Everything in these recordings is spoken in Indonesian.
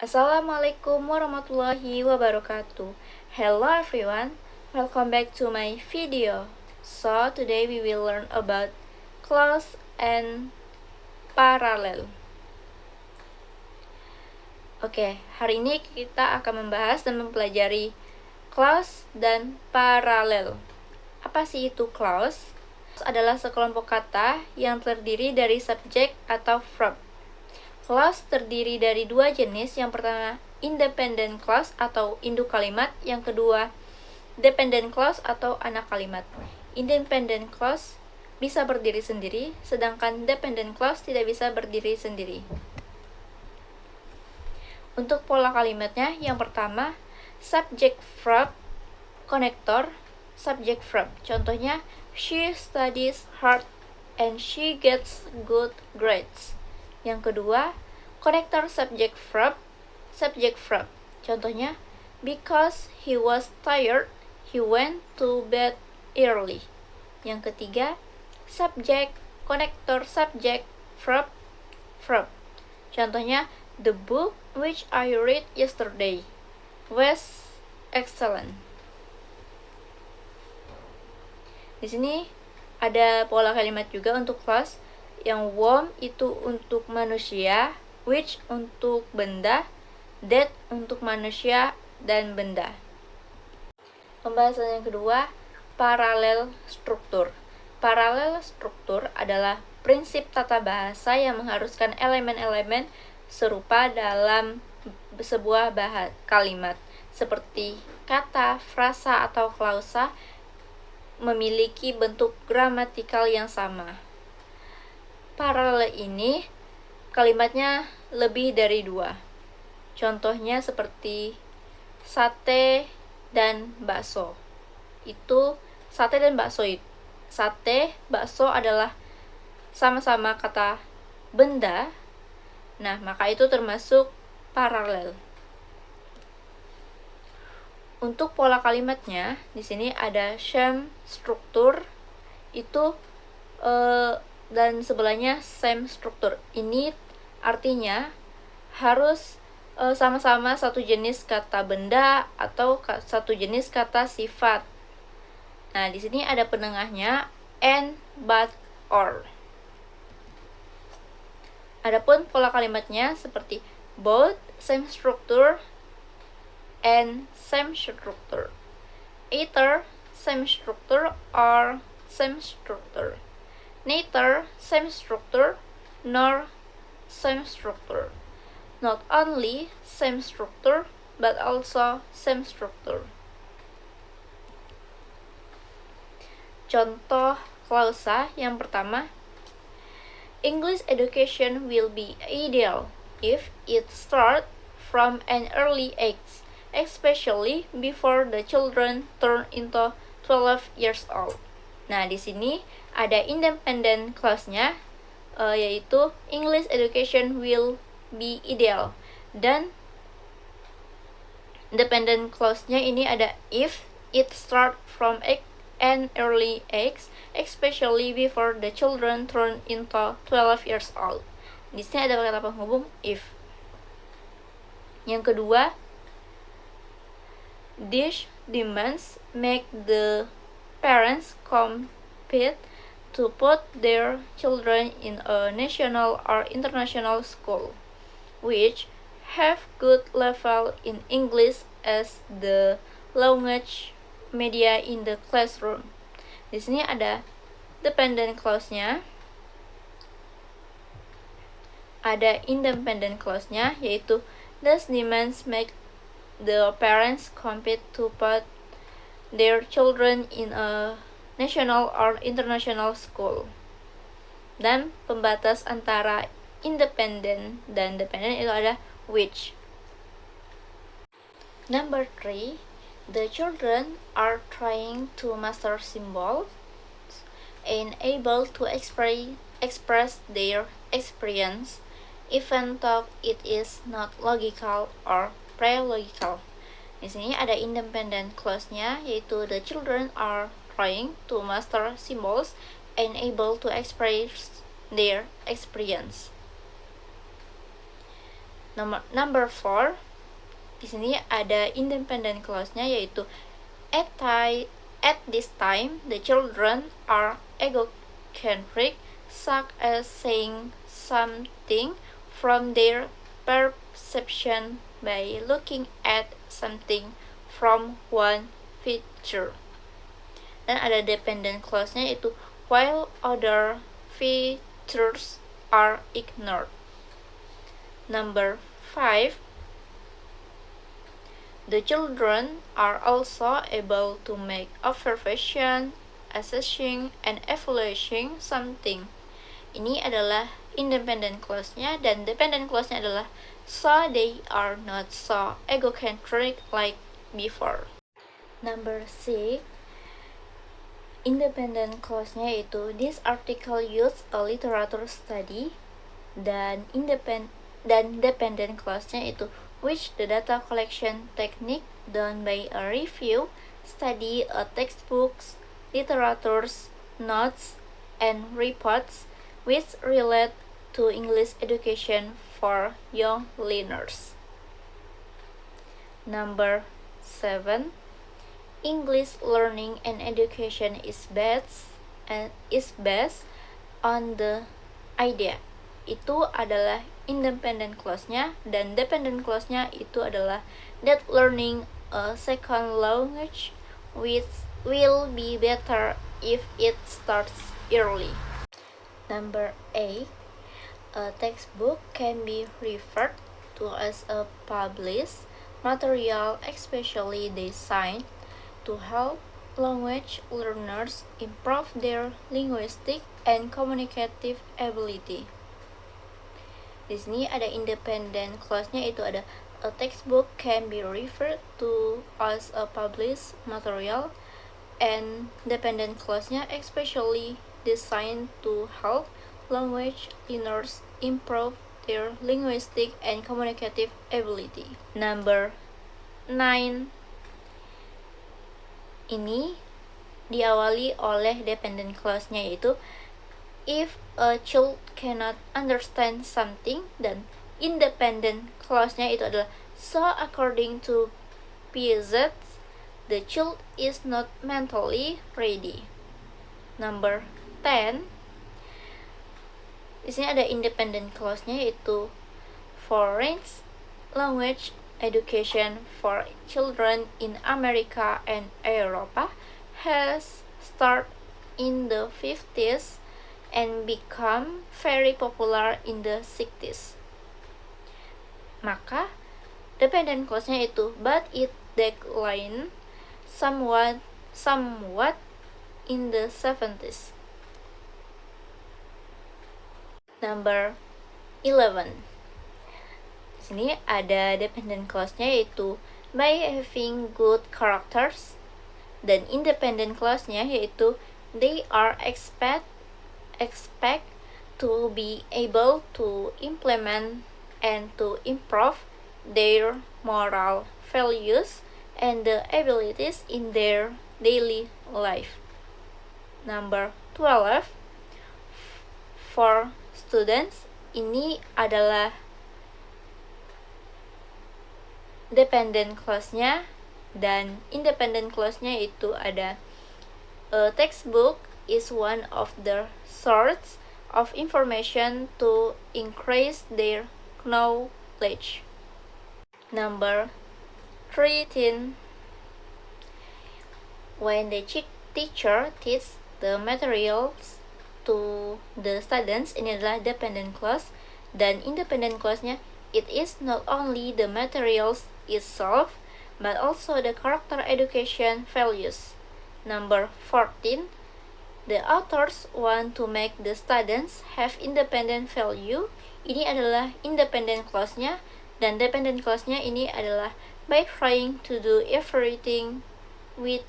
Assalamualaikum warahmatullahi wabarakatuh. Hello everyone, welcome back to my video. So today we will learn about close and parallel. Oke, hari ini kita akan membahas dan mempelajari clause dan paralel. Apa sih itu clause? Adalah sekelompok kata yang terdiri dari subjek atau verb. Clause terdiri dari dua jenis. Yang pertama, independent clause atau induk kalimat. Yang kedua, dependent clause atau anak kalimat. Independent clause bisa berdiri sendiri, sedangkan dependent clause tidak bisa berdiri sendiri. Untuk pola kalimatnya, yang pertama, subject verb connector subject verb. Contohnya, she studies hard and she gets good grades. Yang kedua, connector subject verb. Contohnya, because he was tired, he went to bed early. Yang ketiga, subject connector subject verb. Contohnya, the book which I read yesterday was excellent. Di sini ada pola kalimat juga untuk clause. Yang warm itu untuk manusia, which untuk benda, that untuk manusia dan benda. Pembahasan yang kedua, paralel struktur. Paralel struktur adalah prinsip tata bahasa yang mengharuskan elemen-elemen serupa dalam sebuah kalimat, seperti kata, frasa, atau klausa memiliki bentuk gramatikal yang sama. Paralel ini kalimatnya lebih dari dua. Contohnya seperti sate dan bakso. Itu sate dan bakso. Sate, bakso adalah sama-sama kata benda. Nah, maka itu termasuk paralel. Untuk pola kalimatnya, di sini ada same struktur itu dan sebelahnya same struktur. Ini artinya harus sama-sama satu jenis kata benda atau satu jenis kata sifat. Nah, di sini ada penengahnya and, but, or. Adapun pola kalimatnya seperti both same structure and same structure, either same structure or same structure, neither same structure nor same structure, not only same structure but also same structure. Contoh klausa yang pertama, English education will be ideal if it starts from an early age, especially before the children turn into 12 years old. Nah, di sini ada independent clause-nya, yaitu English education will be ideal. Dan dependent clause-nya ini ada if it start from an early age, especially before the children turn into 12 years old. Di sini ada kata penghubung if. Yang kedua, these demands make the parents compete to put their children in a national or international school, which have good level in English as the language media in the classroom. Di sini ada dependent clause-nya, ada independent clause-nya, yaitu these demands make the parents compete to put their children in a national or international school. Dan pembatas antara independent dan dependent itu ada which. Number 3, the children are trying to master symbols and able to express their experience, even though it is not logical or pre-logical. Di sini ada independent clause-nya, yaitu the children are trying to master symbols and able to express their experience. Number 4, di sini ada independent clause-nya, yaitu at this time the children are egocentric, such as saying something from their perception by looking at something from one feature. Dan ada dependent clause-nya, yaitu while other features are ignored. Number 5, the children are also able to make observation, assessing, and evaluating something. Ini adalah independent clause-nya, dan dependent clause-nya adalah so they are not so egocentric like before. Number 6, independent clause-nya yaitu this article uses a literature study, dan dependent clause-nya itu which the data collection technique done by a review, study, a textbooks, literatures, notes, and reports which relate to English education for young learners. Number 7, English learning and education is based on the idea. Itu adalah independent clause-nya, dan dependent clause-nya itu adalah that learning a second language will be better if it starts early. Number 8, a textbook can be referred to as a published material especially designed to help language learners improve their linguistic and communicative ability. Di sini ada independent clause-nya, itu ada a textbook can be referred to as a published material, and dependent clause-nya especially designed to help language learners improve their linguistic and communicative ability. Number 9, ini diawali oleh dependent clause-nya, yaitu if a child cannot understand something, dan independent clause-nya itu adalah so according to Piaget, the child is not mentally ready. Number 10, di sini ada independent clause-nya, yaitu foreign language education for children in America and Europe has started in the 50s and become very popular in the 60s. Maka dependent clause-nya itu but it declined somewhat in the 70s. Number 11, di sini ada dependent clause-nya, yaitu by having good characters, dan independent clause-nya yaitu they are expect to be able to implement and to improve their moral values and the abilities in their daily life. Number 12, for students, ini adalah dependent clause-nya, dan independent clause-nya itu ada a textbook is one of the sources of information to increase their knowledge. Number 13, when the teacher teaches the materials to the students, ini adalah dependent clause, dan independent clause-nya it is not only the materials itself but also the character education values. Number 14, the authors want to make the students have independent value. Ini adalah independent clause-nya, dan dependent clause-nya ini adalah by trying to do everything with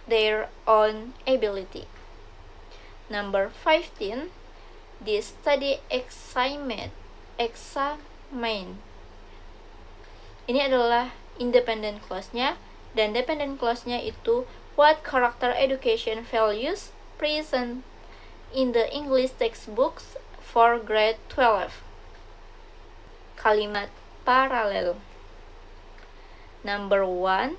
their own ability. Number 15, the study examen. Ini adalah independent clause-nya, dan dependent clause-nya itu what character education values present in the English textbooks for grade 12. Kalimat parallel. Number 1.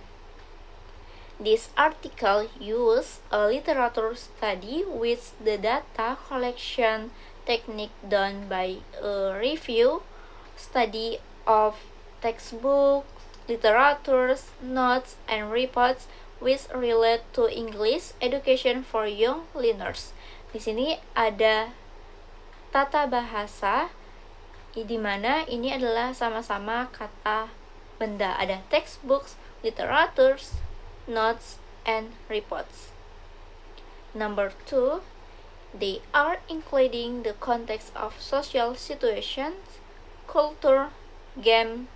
This article uses a literature study with the data collection technique done by a review study of textbooks, literatures, notes, and reports which relate to English education for young learners. Di sini ada tata bahasa di mana ini adalah sama-sama kata benda. Ada textbooks, literatures, notes, and reports. Number 2, they are including the context of social situations, culture, games,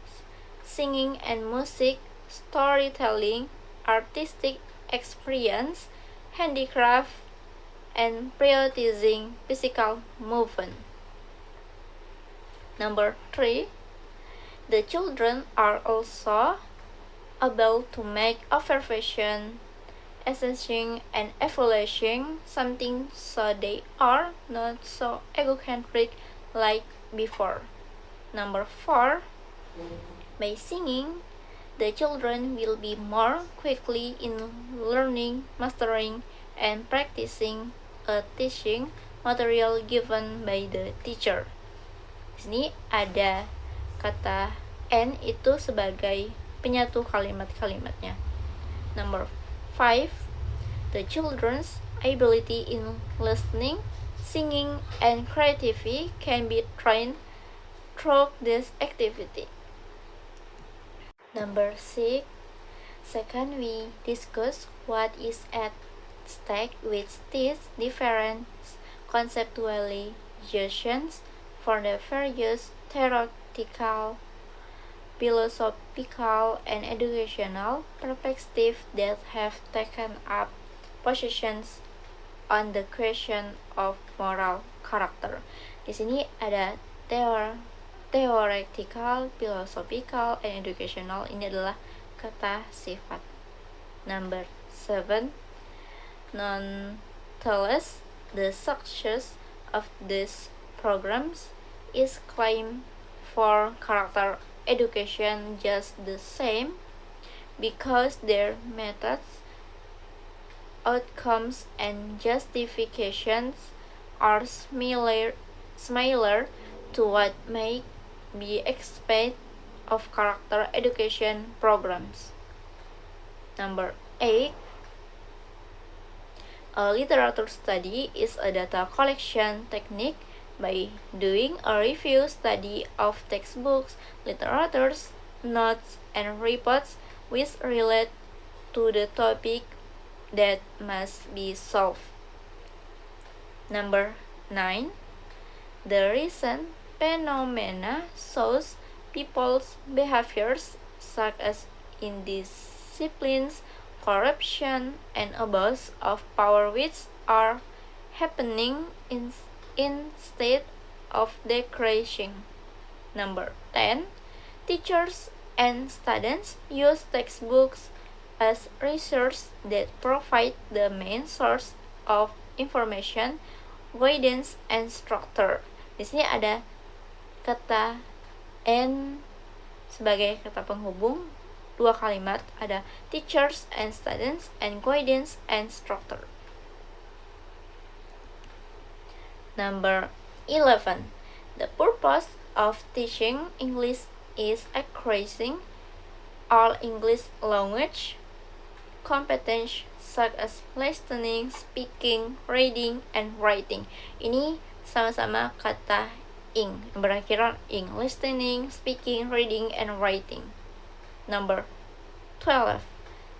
singing and music, storytelling, artistic experience, handicraft, and prioritizing physical movement. Number 3, the children are also able to make observation, assessing, and evaluating something, so they are not so egocentric like before. Number 4, by singing, the children will be more quickly in learning, mastering, and practicing a teaching material given by the teacher. Di sini ada kata and itu sebagai penyatu kalimat-kalimatnya. Number 5, the children's ability in listening, singing, and creativity can be trained through this activity. Number 6, second, we discuss what is at stake with these different conceptualizations for the various theoretical, philosophical, and educational perspectives that have taken up positions on the question of moral character. Di sini ada theoretical, philosophical, and educational. Ini adalah kata sifat. Number 7, nonetheless, the success of these programs is claimed for character education just the same because their methods, outcomes, and justifications are similar to what may be expected of character education programs. Number 8, a literature study is a data collection technique by doing a review study of textbooks, literatures, notes, and reports which relate to the topic that must be solved. Number 9, the recent phenomena shows people's behaviors such as indisciplines, corruption, and abuse of power which are happening instead of decreasing. Number 10, teachers and students use textbooks as resources that provide the main source of information, guidance, and structure. Di sini ada kata and sebagai kata penghubung, dua kalimat, ada teachers and students and guidance and structure. Number 11, the purpose of teaching English is increasing all English language competence such as listening, speaking, reading, and writing. Ini sama-sama kata ing, berakhiran ing, listening, speaking, reading, and writing. Number 12,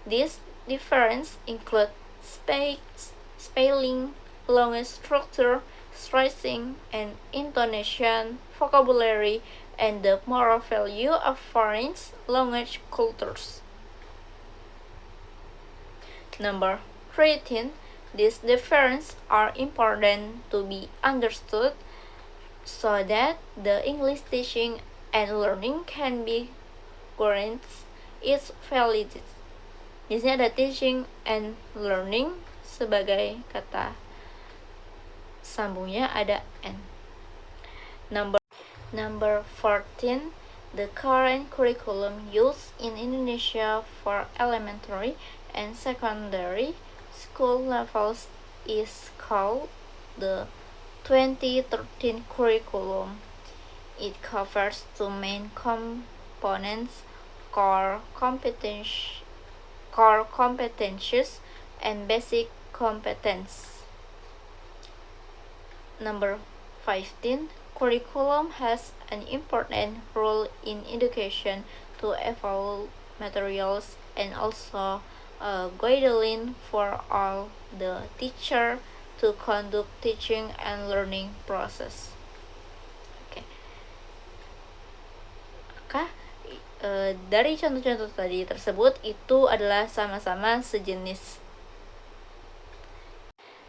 these differences include spelling, language structure, stressing and intonation, vocabulary, and the moral value of foreign language cultures. Number 13, these differences are important to be understood so that the English teaching and learning can be guaranteed its validity. Di sini ada teaching and learning sebagai kata sambungnya ada and. Number 14, The current curriculum used in Indonesia for elementary and secondary school levels is called the 2013 curriculum. It covers two main components: core competencies and basic competence. Number 15. Curriculum has an important role in education to evolve materials and also a guideline for all the teacher to conduct teaching and learning process. Oke. Maka dari contoh-contoh tadi tersebut itu adalah sama-sama sejenis.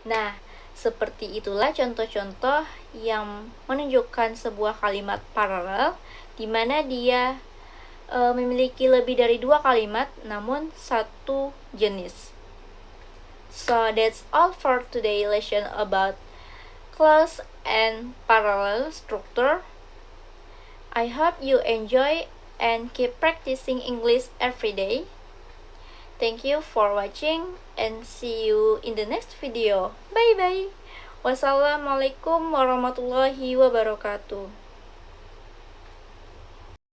Nah, seperti itulah contoh-contoh yang menunjukkan sebuah kalimat paralel di mana dia memiliki lebih dari dua kalimat namun satu jenis. So that's all for today's lesson about clause and parallel structure. I hope you enjoy and keep practicing English every day. Thank you for watching and see you in the next video. Bye bye. Wassalamualaikum warahmatullahi wabarakatuh.